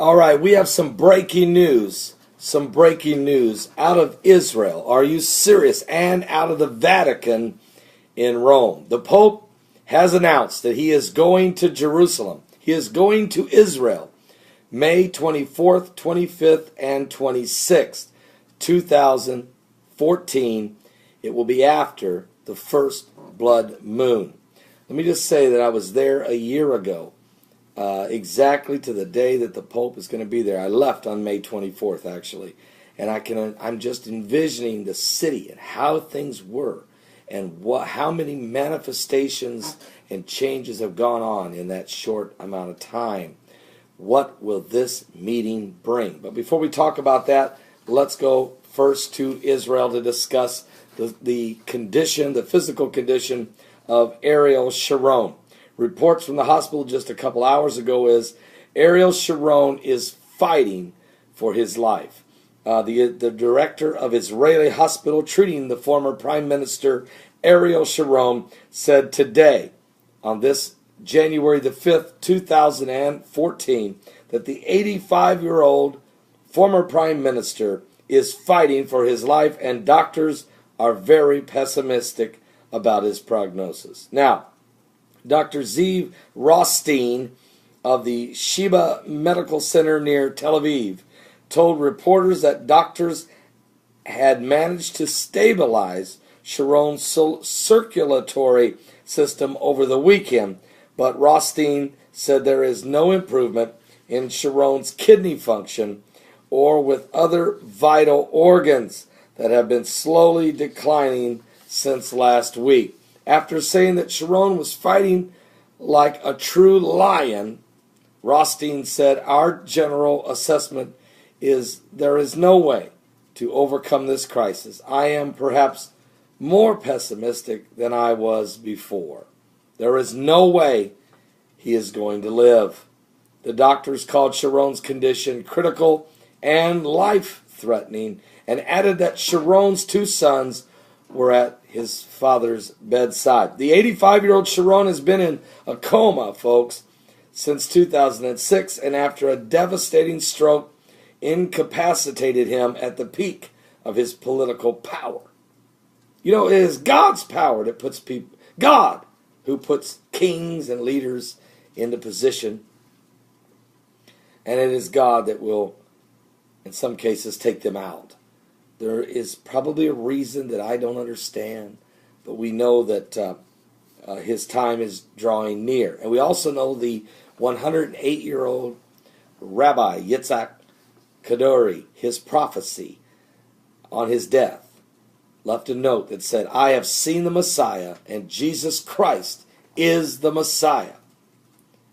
All right, we have some breaking news. Some breaking news out of Israel. Are you serious? And out of the Vatican in Rome. The Pope has announced that he is going to Jerusalem. He is going to Israel May 24th, 25th, and 26th, 2014. It will be after the first blood moon. Let me just say that I was there a year ago, exactly to the day that the Pope is going to be there. I left on May 24th, actually, and I'm just envisioning the city and how things were, and how many manifestations and changes have gone on in that short amount of time. What will this meeting bring? But before we talk about that, let's go first to Israel to discuss the condition, the physical condition of Ariel Sharon. Reports from the hospital just a couple hours ago is Ariel Sharon is fighting for his life. The director of Israeli hospital treating the former Prime Minister Ariel Sharon said today, on this January the 5th, 2014, that the 85-year-old former Prime Minister is fighting for his life, and doctors are very pessimistic about his prognosis. Now, Dr. Ziv Rothstein of the Sheba Medical Center near Tel Aviv told reporters that doctors had managed to stabilize Sharon's circulatory system over the weekend, but Rothstein said there is no improvement in Sharon's kidney function or with other vital organs that have been slowly declining since last week. After saying that Sharon was fighting like a true lion, Rothstein said, "Our general assessment is there is no way to overcome this crisis. I am perhaps more pessimistic than I was before. There is no way he is going to live." The doctors called Sharon's condition critical and life-threatening and added that Sharon's two sons were at his father's bedside. The 85-year-old Sharon has been in a coma, folks, since 2006, and after a devastating stroke incapacitated him at the peak of his political power. You know, it is God's power that puts people, God, who puts kings and leaders into position, and it is God that will, in some cases, take them out. There is probably a reason that I don't understand, but we know that his time is drawing near. And we also know the 108-year-old Rabbi Yitzhak Kadori, his prophecy on his death, left a note that said, "I have seen the Messiah, and Jesus Christ is the Messiah."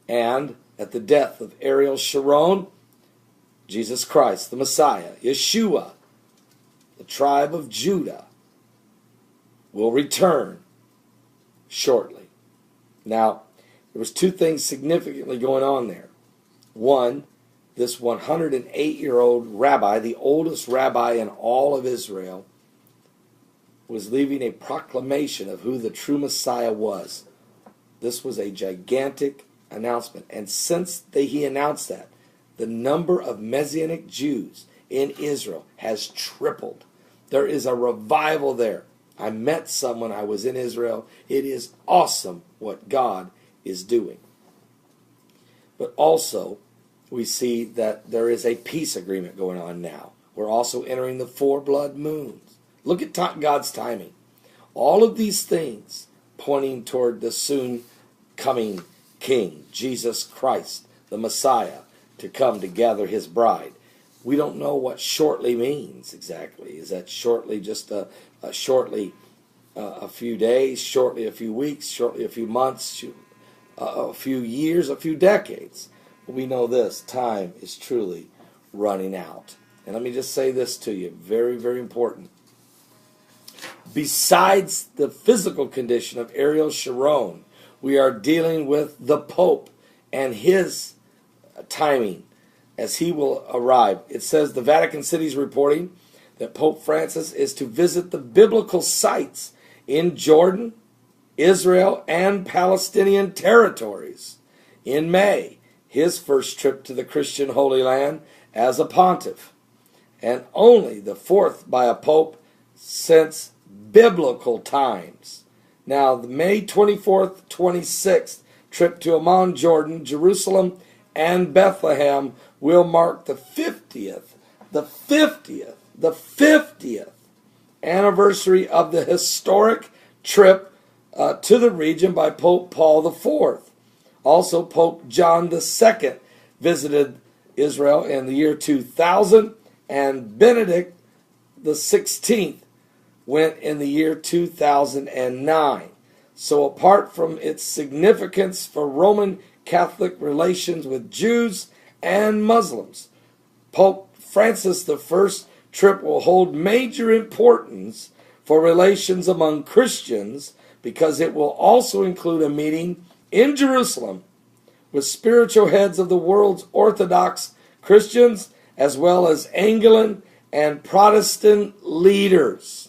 And at the death of Ariel Sharon, Jesus Christ, the Messiah, Yeshua, the tribe of Judah, will return shortly. Now, there was two things significantly going on there. One, this 108-year-old rabbi, the oldest rabbi in all of Israel, was leaving a proclamation of who the true Messiah was. This was a gigantic announcement. And since he announced that, the number of Messianic Jews in Israel has tripled. There is a revival there. I met someone, I was in Israel. It is awesome what God is doing. But also, we see that there is a peace agreement going on now. We're also entering the 4 blood moons. Look at God's timing. All of these things pointing toward the soon coming King, Jesus Christ, the Messiah, to come to gather his bride. We don't know what shortly means exactly. Is that shortly just shortly a few days, shortly a few weeks, shortly a few months, a few years, a few decades? But we know this, time is truly running out. And let me just say this to you, very, very important. Besides the physical condition of Ariel Sharon, we are dealing with the Pope and his timing as he will arrive. It says the Vatican City is reporting that Pope Francis is to visit the biblical sites in Jordan, Israel, and Palestinian territories in May, his first trip to the Christian Holy Land as a pontiff, and only the fourth by a pope since biblical times. Now, the May 24th, 26th trip to Amman, Jordan, Jerusalem, and Bethlehem will mark the 50th anniversary of the historic trip to the region by Pope Paul IV. Also, Pope John II visited Israel in the year 2000, and Benedict XVI went in the year 2009. So apart from its significance for Roman Catholic relations with Jews and Muslims, Pope Francis I's trip will hold major importance for relations among Christians, because it will also include a meeting in Jerusalem with spiritual heads of the world's Orthodox Christians, as well as Anglican and Protestant leaders.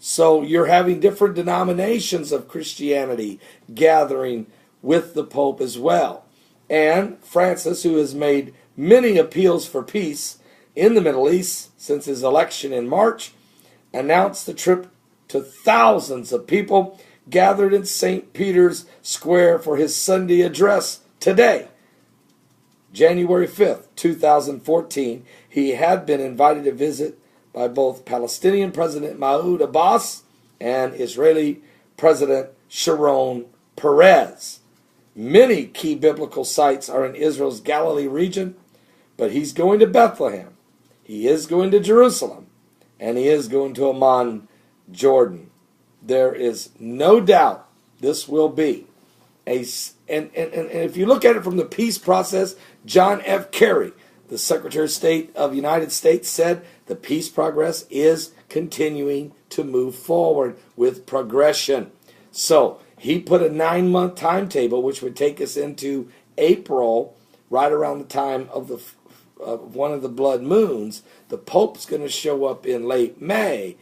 So you're having different denominations of Christianity gathering with the Pope as well. And Francis, who has made many appeals for peace in the Middle East since his election in March, announced the trip to thousands of people gathered in St. Peter's Square for his Sunday address today, January 5th, 2014. He had been invited to visit by both Palestinian President Mahmoud Abbas and Israeli President Sharon Peres. Many key biblical sites are in Israel's Galilee region, but he's going to Bethlehem, he is going to Jerusalem, and he is going to Amman, Jordan. There is no doubt this will be and if you look at it from the peace process, John F. Kerry, the Secretary of State of the United States, said the peace progress is continuing to move forward with progression. So he put a 9-month timetable, which would take us into April, right around the time of one of the blood moons. The Pope's going to show up in late May.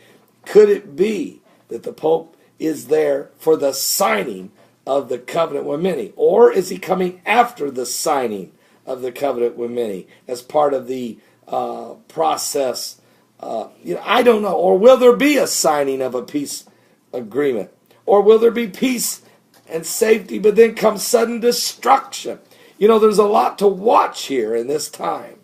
Could it be that the Pope is there for the signing of the covenant with many? Or is he coming after the signing of the covenant with many as part of the process? I don't know. Or will there be a signing of a peace agreement? Or will there be peace and safety, but then come sudden destruction? There's a lot to watch here in this time.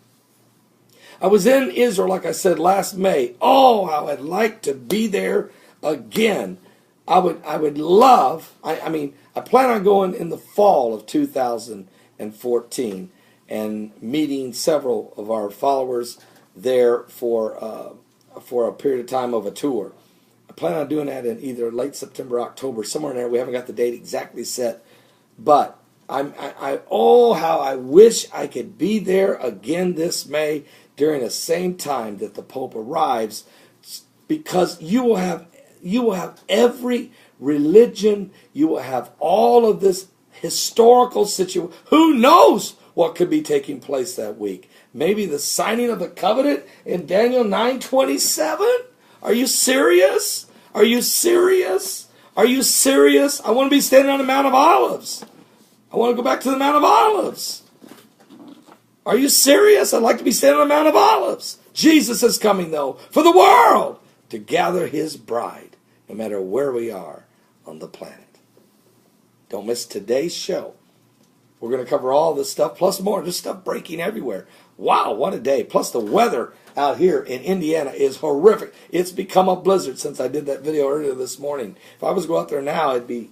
I was in Israel, like I said, last May. Oh, how I'd like to be there again. I would love, I plan on going in the fall of 2014 and meeting several of our followers there for a period of time of a tour. I plan on doing that in either late September, October, somewhere in there. We haven't got the date exactly set, but how I wish I could be there again this May during the same time that the Pope arrives, because you will have every religion, you will have all of this historical situation. Who knows what could be taking place that week? Maybe the signing of the covenant in Daniel 9:27? Are you serious? Are you serious? Are you serious? I want to be standing on the Mount of Olives. I want to go back to the Mount of Olives. Are you serious? I'd like to be standing on the Mount of Olives. Jesus is coming, though, for the world to gather his bride, no matter where we are on the planet. Don't miss today's show. We're going to cover all this stuff, plus more. There's stuff breaking everywhere. Wow, what a day. Plus the weather out here in Indiana is horrific. It's become a blizzard since I did that video earlier this morning. If I was to go out there now, it'd be...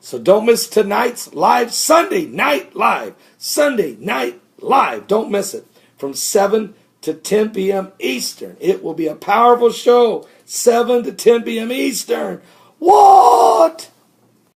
So don't miss tonight's live, Sunday Night Live. Sunday Night Live. Don't miss it. From 7 to 10 p.m. Eastern. It will be a powerful show. 7 to 10 p.m. Eastern. What?